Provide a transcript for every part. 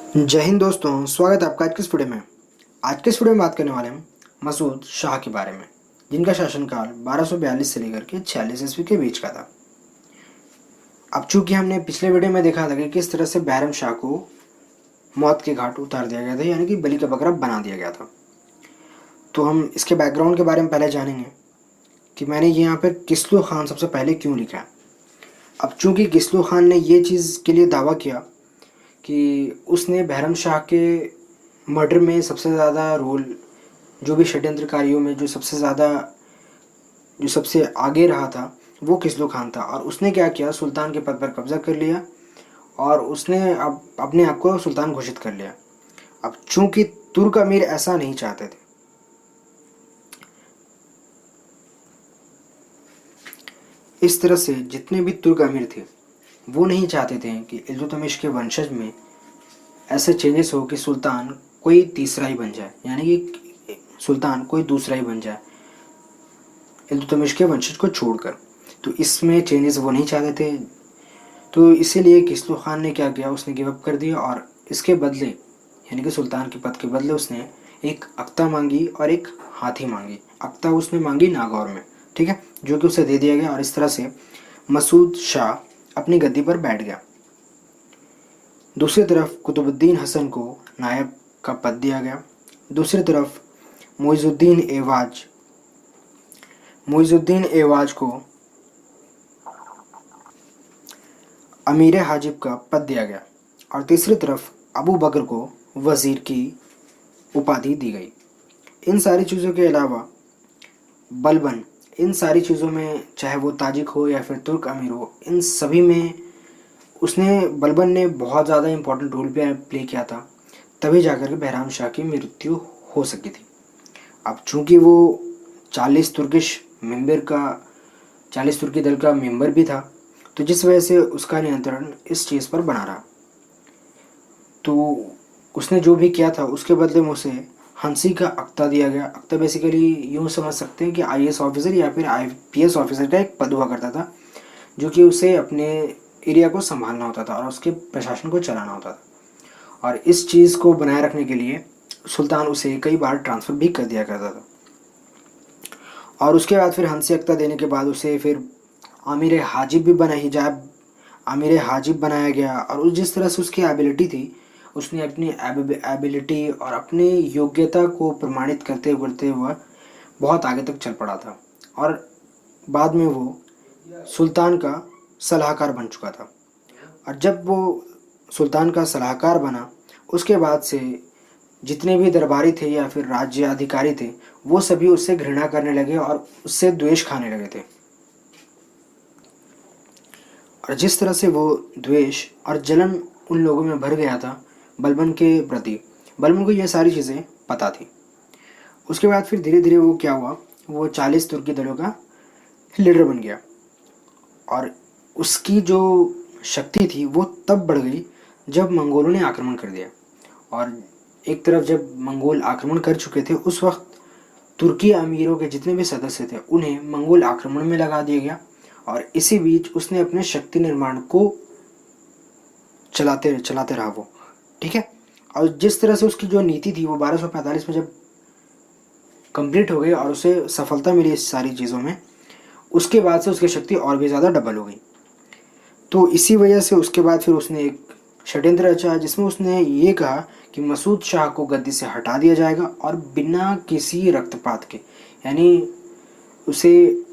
जय हिंद दोस्तों, स्वागत है आपका आज के इस वीडियो में। आज के इस वीडियो में बात करने वाले हम मसूद शाह के बारे में, जिनका शासनकाल 1242 से लेकर के 46 ईस्वी के बीच का था। अब चूंकि हमने पिछले वीडियो में देखा था कि किस तरह से बैरम शाह को मौत के घाट उतार दिया गया था, यानी कि बलि का बकरा बना दिया गया था। तो हम इसके बैकग्राउंड के बारे में पहले जानेंगे कि मैंने यहाँ पर किस्लो खान सबसे पहले क्यों लिखा है। अब चूंकि किस्लो खान ने ये चीज़ के लिए दावा किया कि उसने बैरम शाह के मर्डर में सबसे ज़्यादा रोल, जो भी षड्यंत्रकारियों में जो सबसे आगे रहा था वो किस्लो खान था। और उसने क्या किया, सुल्तान के पद पर कब्जा कर लिया और उसने अब अपने आप को सुल्तान घोषित कर लिया। अब चूंकि तुर्क अमीर ऐसा नहीं चाहते थे, इस तरह से जितने भी तुर्क अमीर थे वो नहीं चाहते थे कि इल्तुतमिश के वंशज में ऐसे चेंजेस हो कि सुल्तान कोई तीसरा ही बन जाए, यानी कि सुल्तान कोई दूसरा ही बन जाए इल्तुतमिश के वंशज को छोड़कर। तो इसमें चेंजेस वो नहीं चाहते थे। तो इसीलिए किस्लो खान ने क्या किया, उसने गिव अप कर दिया और इसके बदले, यानी कि सुल्तान के पद के बदले उसने एक अख्ता मांगी और एक हाथी मांगी। अख्ता उसने मांगी नागौर में, ठीक है, जो कि उसे दे दिया गया। और इस तरह से मसूद शाह अपनी गद्दी पर बैठ गया। दूसरी तरफ कुतुबुद्दीन हसन को नायब का पद दिया गया। दूसरी तरफ मुइजुद्दीन एवाज को अमीर हाजिब का पद दिया गया। और तीसरी तरफ अबू बकर को वज़ीर की उपाधि दी गई। इन सारी चीज़ों के अलावा बलबन, इन सारी चीज़ों में, चाहे वो ताजिक हो या फिर तुर्क अमीर हो, इन सभी में बलबन ने बहुत ज़्यादा इम्पोर्टेंट रोल प्ले किया था। तभी जाकर के बहराम शाह की मृत्यु हो सकी थी। अब चूंकि वो 40 तुर्की दल का मेंबर भी था, तो जिस वजह से उसका नियंत्रण इस चीज़ पर बना रहा। तो उसने जो भी किया था उसके बदले में उसे हंसी का अख्ता दिया गया। अख्ता बेसिकली यूँ समझ सकते हैं कि आईएएस ऑफिसर या फिर आईपीएस ऑफिसर का एक पद हुआ करता था, जो कि उसे अपने एरिया को संभालना होता था और उसके प्रशासन को चलाना होता था। और इस चीज़ को बनाए रखने के लिए सुल्तान उसे कई बार ट्रांसफ़र भी कर दिया करता था। और उसके बाद फिर हंसी अख्ता देने के बाद उसे फिर आमिर हाजिब बनाया गया। और उस जिस तरह से उसकी एबिलिटी थी, उसने अपनी एबिलिटी और अपनी योग्यता को प्रमाणित करते हुए बहुत आगे तक चल पड़ा था। और बाद में वो सुल्तान का सलाहकार बन चुका था। और जब वो सुल्तान का सलाहकार बना, उसके बाद से जितने भी दरबारी थे या फिर राज्य अधिकारी थे, वो सभी उससे घृणा करने लगे और उससे द्वेष खाने लगे थे। और जिस तरह से वो द्वेष और जलन उन लोगों में भर गया था बलबन के प्रति, बलबन को ये सारी चीज़ें पता थी। उसके बाद फिर धीरे धीरे वो क्या हुआ, वो 40 तुर्की दलों का लीडर बन गया। और उसकी जो शक्ति थी वो तब बढ़ गई जब मंगोलों ने आक्रमण कर दिया। और एक तरफ जब मंगोल आक्रमण कर चुके थे, उस वक्त तुर्की अमीरों के जितने भी सदस्य थे उन्हें मंगोल आक्रमण में लगा दिया गया। और इसी बीच उसने अपने शक्ति निर्माण को चलाते रहा वो, ठीक है। और जिस तरह से उसकी जो नीति थी वो 1245 में जब कंप्लीट हो गई और उसे सफलता मिली इस सारी चीज़ों में, उसके बाद से उसकी शक्ति और भी ज़्यादा डबल हो गई। तो इसी वजह से उसके बाद फिर उसने एक षड्यंत्र रचा, जिसमें उसने ये कहा कि मसूद शाह को गद्दी से हटा दिया जाएगा और बिना किसी रक्तपात के, यानी उसे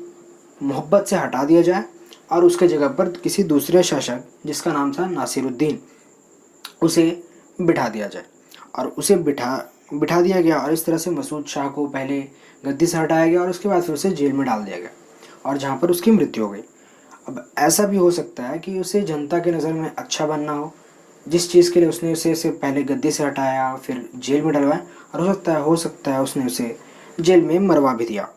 मोहब्बत से हटा दिया जाए और उसके जगह पर किसी दूसरे शासक जिसका नाम था नासिरुद्दीन, उसे बिठा दिया जाए। और उसे बिठा दिया गया। और इस तरह से मसूद शाह को पहले गद्दी से हटाया गया और उसके बाद फिर उसे जेल में डाल दिया गया, और जहाँ पर उसकी मृत्यु हो गई। अब ऐसा भी हो सकता है कि उसे जनता के नज़र में अच्छा बनना हो, जिस चीज़ के लिए उसने उसे पहले गद्दी से हटाया फिर जेल में डलवाया, और हो सकता है उसने उसे जेल में मरवा भी दिया।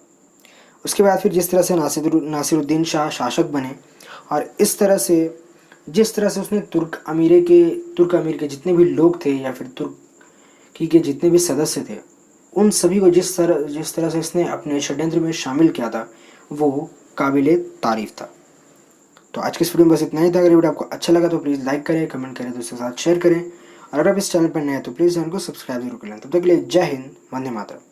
उसके बाद फिर जिस तरह से नासिरुद्दीन शाह शासक बने, और इस तरह से जिस तरह से उसने तुर्क अमीर के जितने भी लोग थे या फिर तुर्की के जितने भी सदस्य थे, उन सभी को जिस तरह से इसने अपने षड्यंत्र में शामिल किया था, वो काबिले तारीफ था। तो आज के इस वीडियो में बस इतना ही था। अगर वीडियो आपको अच्छा लगा तो प्लीज़ लाइक करें, कमेंट करें, दोस्तों के साथ शेयर करें अगर आप इस चैनल पर नए हैं तो प्लीज़ चैनल को सब्सक्राइब जरूर कर लें। तब तक के लिए जय हिंद, वंदे मातरम।